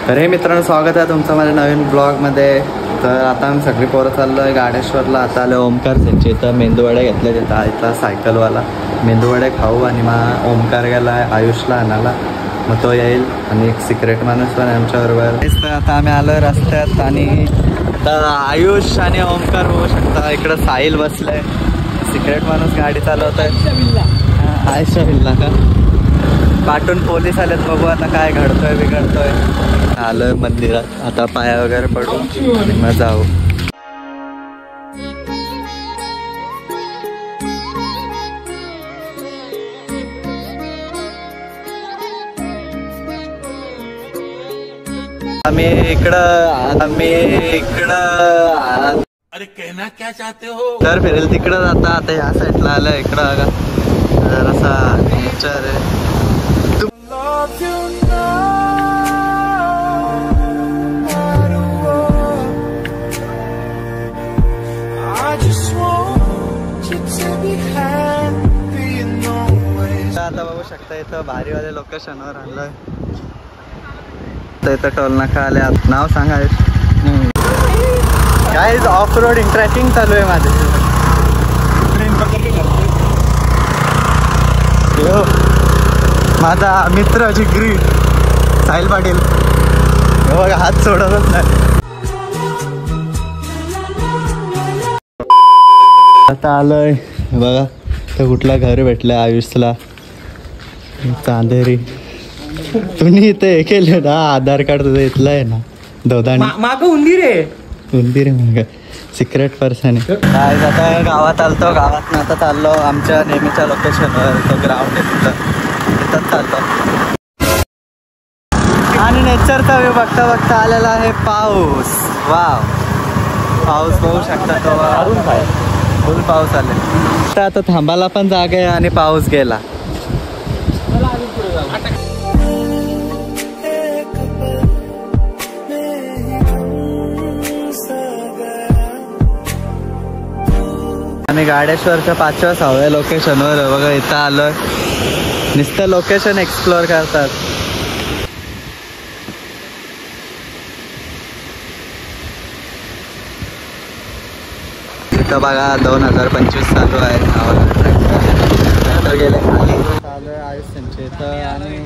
तर हे मित्रांनो, स्वागत आहे तुमचं माझ्या नवीन ब्लॉगमध्ये. तर आता आम्ही सगळी पोरं चाललो आहे गाडेश्वरला. आता आलं ओमकार त्यांचे इथं मेंदूवडे घेतले तिथं इथला सायकलवाला मेंदूवडे खाऊ. आणि मग ओमकार गेला आहे आयुषला आणायला, मग तो येईल. आणि एक सिक्रेट माणूस पण आमच्याबरोबर. तर आता आम्ही आलो रस्त्यात आणि आयुष आणि ओमकार बघू शकता. इकडं साहिल बसलंय, सिक्रेट माणूस गाडी चालवत आहे. आयशा विल्ला का पाठून पोलीस आलेत. बघू आता काय घडतोय बिघडतोय. आलोय मंदिरात, आता पाया वगैरे पडू आणि मग जाऊ. आम्ही इकडं अरे कहना क्या चाहते हो. तर फिरेल तिकडं जाता. आता ह्या साईडला आलं. इकडं जरासा नेचर आहे. आता बघू शकता इथं भारीवाले लोकेशनवर आलोय. तर इथं टोल नाका आले. नाव सांगा. काय ऑफ रोडिंग ट्रॅकिंग चालू आहे माझे. माझा मित्र जिगरी साहिल पाटील बघा हात सोडतच नाही. आता आलोय बघा. तर कुठला घर भेटलं आयुषला. चांदेरी. तुम्ही इथं हे केलं ना, आधार कार्ड तुझं इथलं आहे ना दोदाणी माग उंदीर आहे मग सिक्रेट पर्सन आहे. काय आता गावात आलतो. गावात आता चाललो आमच्या नेहमीच्या लोकेशनवर. तो ग्राउंड आहे तिथंच चालतो. आणि नेचरचा व्ह्यू बघता बघता आलेला आहे पाऊस. वाव, पाऊस बघू शकता. तो फुल पाऊस आले. आता थांबायला पण जागा आहे आणि पाऊस गेला. आम्ही गाडेश्वरच्या 5व्या 6व्या लोकेशनवर बघा इथं आलोय. नुसतं लोकेशन एक्सप्लोअर करतात. इथं बघा 2025 चालू आहे. गेले आलोय आयुष त्यांचे इथं. आणि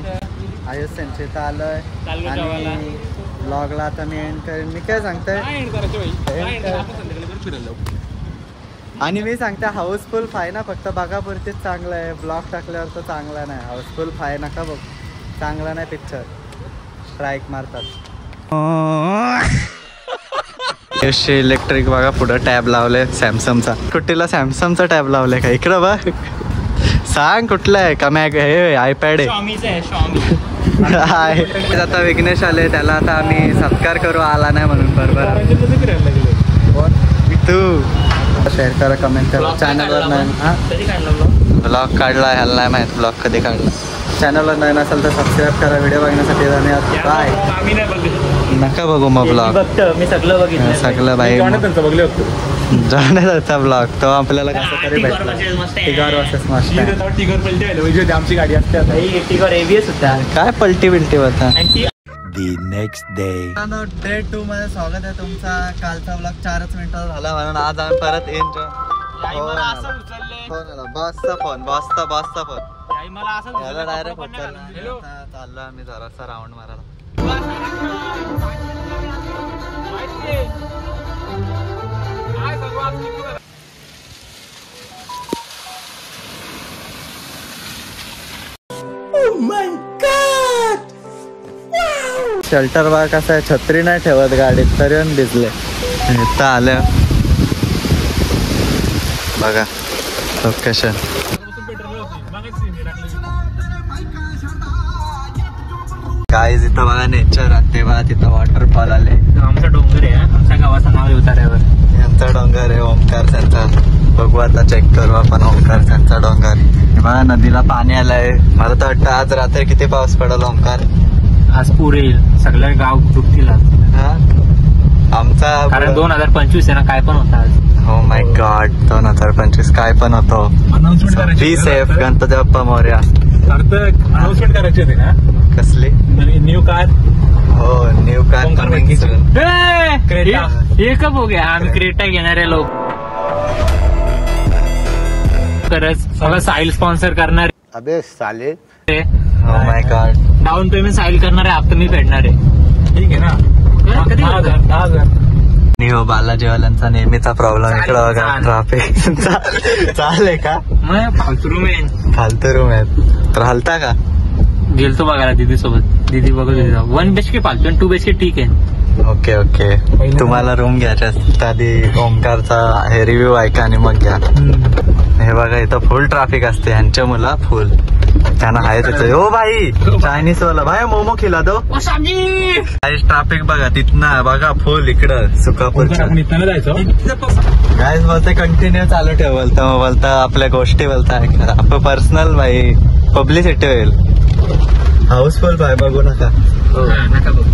आयुष त्यांचे इथं आलोय. आणि ब्लॉगला आता मी एंड करेन. मी काय सांगतोय आणि मी सांगते हाऊसफुल फाय ना, फक्त बघापुरतीच चांगलं आहे. ब्लॉग टाकल्यावर तो चांगला नाही. हाऊसफुल फाय नका बघ, चांगला नाही पिक्चर. स्ट्राईक मारतात. इलेक्ट्रिक बघा पुढं टॅब लावले सॅमसंगचा. कुठला सॅमसंगचा टॅब लावले का इकडं बघ. सांग कुठला आहे का. मॅग हे आयपॅड आहे. आता विघ्नेश आले, त्याला आता आम्ही सत्कार करू. आला नाही म्हणून. बरोबर तू शेअर करा, कमेंट करा. चॅनलवर नाही ब्लॉग काढला ह्याला नाही माहीत ब्लॉग कधी काढला. चॅनलवर नाही नसेल तर सबस्क्राईब करा व्हिडिओ बघण्यासाठी. धन्यवाद. बाय. नका बघू मग ब्लॉग. मी सगळं बघितलं. सगळं बाई जाण्याचा ब्लॉग तो आपल्याला कसं तरी भेटला. टिगर वर्सेस मस्टँग. टिगर आमची गाडी असते. टिगर एबीएस होता. काय पलटी बिलटी होता. The next day. डे 2 मध्ये स्वागत आहे तुमचा. कालचा ब्लॉग 4च मिनिटात झाला म्हणून आज आम्ही परत एन्जॉय. बसचा फोन याला डायरेक्ट उचलला. चाललो आम्ही जरासा राऊंड मारायला. शेल्टर बघा कसं आहे. छत्री नाही ठेवत गाडीत तरी पण भिजले. इथं आलं बघा लोकेशन. गाईज इथं बघा नेचर. तेव्हा तिथं वॉटरफॉल आले. आमचा डोंगर आहे. आमच्या गावाचं नाव उतार्यावर. यांचा डोंगर आहे ओमकार त्यांचा. बघू आता चेक करू आपण ओमकार त्यांचा डोंगर. बघा नदीला पाणी आलंय. मला तर वाटतं आज रात्री किती पाऊस पडेल ओमकार. आज पूर येईल. सगळं गाव डुबतील आज. आमचा कारण 2025 आहे ना. काय पण होता आज. हो माय गॉड 2025 काय पण होतो. Be safe. Ganpati Bappa Morya. Announcement करायची होती ना. कसली? New car. हो न्यू हे कब हो गया आम्ही क्रेटा घेणारे लोक खरंच सगळं साहिल स्पॉन्सर करणार अबे साले Oh my God. Down payment Sahil करणार आहे हप्ता मी फेडणार आहे. ठीक आहे ना. कधी 10,000. आणि हो बालाजीवाल्यांचा नेहमीचा प्रॉब्लेम इकडं बघा चाल. ट्रॅफिक चालय का मग फालतू रूम आहे. फालतू रूम आहेत तर हलता का गेलतो बघायला दीदी सोबत दीदी बघत होती 1 BHK फालतू आणि 2 BHK ठीक आहे. ओके ओके तुम्हाला रूम घ्यायच्या असतील आधी ओमकारचा हे रिव्ह्यू ऐका आणि मग घ्या. हे बघा इथं फुल ट्रॅफिक असते यांच्या मुला फुल त्यांना आहे त्याचं ओ भाई चायनीज वाला भाई मोमो खिला दो ट्रॅफिक बघा तिथनं बघा फुल इकडं सुकापूरच्या निघताना जायचं. गायज बोलते कंटिन्यू चालू ठेव बोलता आपल्या गोष्टी बोलता आपलं पर्सनल भाई पब्लिसिटी होईल. हाऊसफुल भाई बघू नका नका बघ.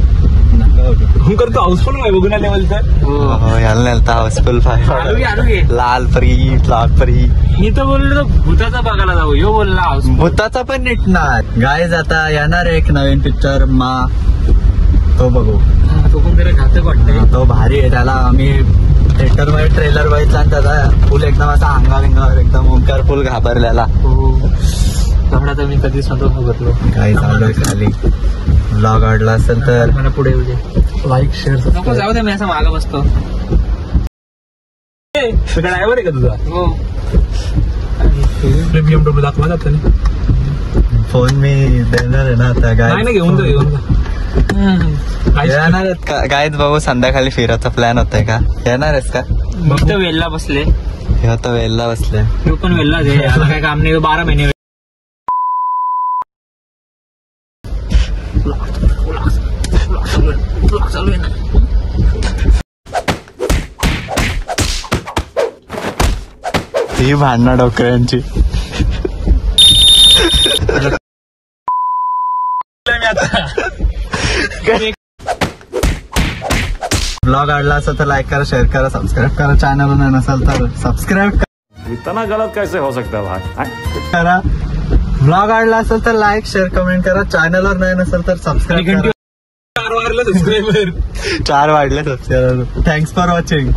हम करतो हाऊसफुल आहे बघून लेवल तर. हो याला नेलता हाऊसफुल आलू घे. लाल परी मी तर बोललो भूताचा बघायला जाऊ यो बोलला हाऊस. भूताचा पण निघणार गायज आता येणार एक नवीन पिक्चर मा तो बघू तो पण जरा घातक वाटतंय. तो भारी आहे त्याला आम्ही थिएटर मध्ये ट्रेलर बघितला आणि त्याचा फुल एकदम असा अंगाविंगावर एकदम ओमकार फुल घाबरलेला. तेवढा तर मी कधी स्वतः बघितलो. काही चालू आहे खाली ब्लॉग आवडला असेल तर मला पुढे येऊ दे. लाईक शेअर नको जाऊ दे मी असं मागं बसतो. ड्रायव्हर आहे का तुझा. हो BMW दाखवा जात फोन मी देणार आहे ना आता नाही ना घेऊन जा येणार आहेत का गायच भाऊ संध्याकाळी फिरायचा प्लॅन होतोय का येणार आहेस का. फक्त वेलला बसले. हे आता वेलला बसले तो पण वेललाच आहे याला काय काम नाही 12 महिने. चालू आहे ना. ही भांडणं डोकऱ्यांची ब्लॉग आवडला असेल तर लाईक करा शेअर करा सबस्क्राईब करा चॅनल नाही नसेल तर सबस्क्राईब इतना गलत कैसे हो सकता है भाई. करा. ब्लॉग आवडला असेल तर लाईक शेअर कमेंट करा चॅनलवर नाही नसेल तर सबस्क्राईब करा. 4 वारला सबस्क्रायबर 4 वाढले सबस्क्राईबर. Thanks for watching.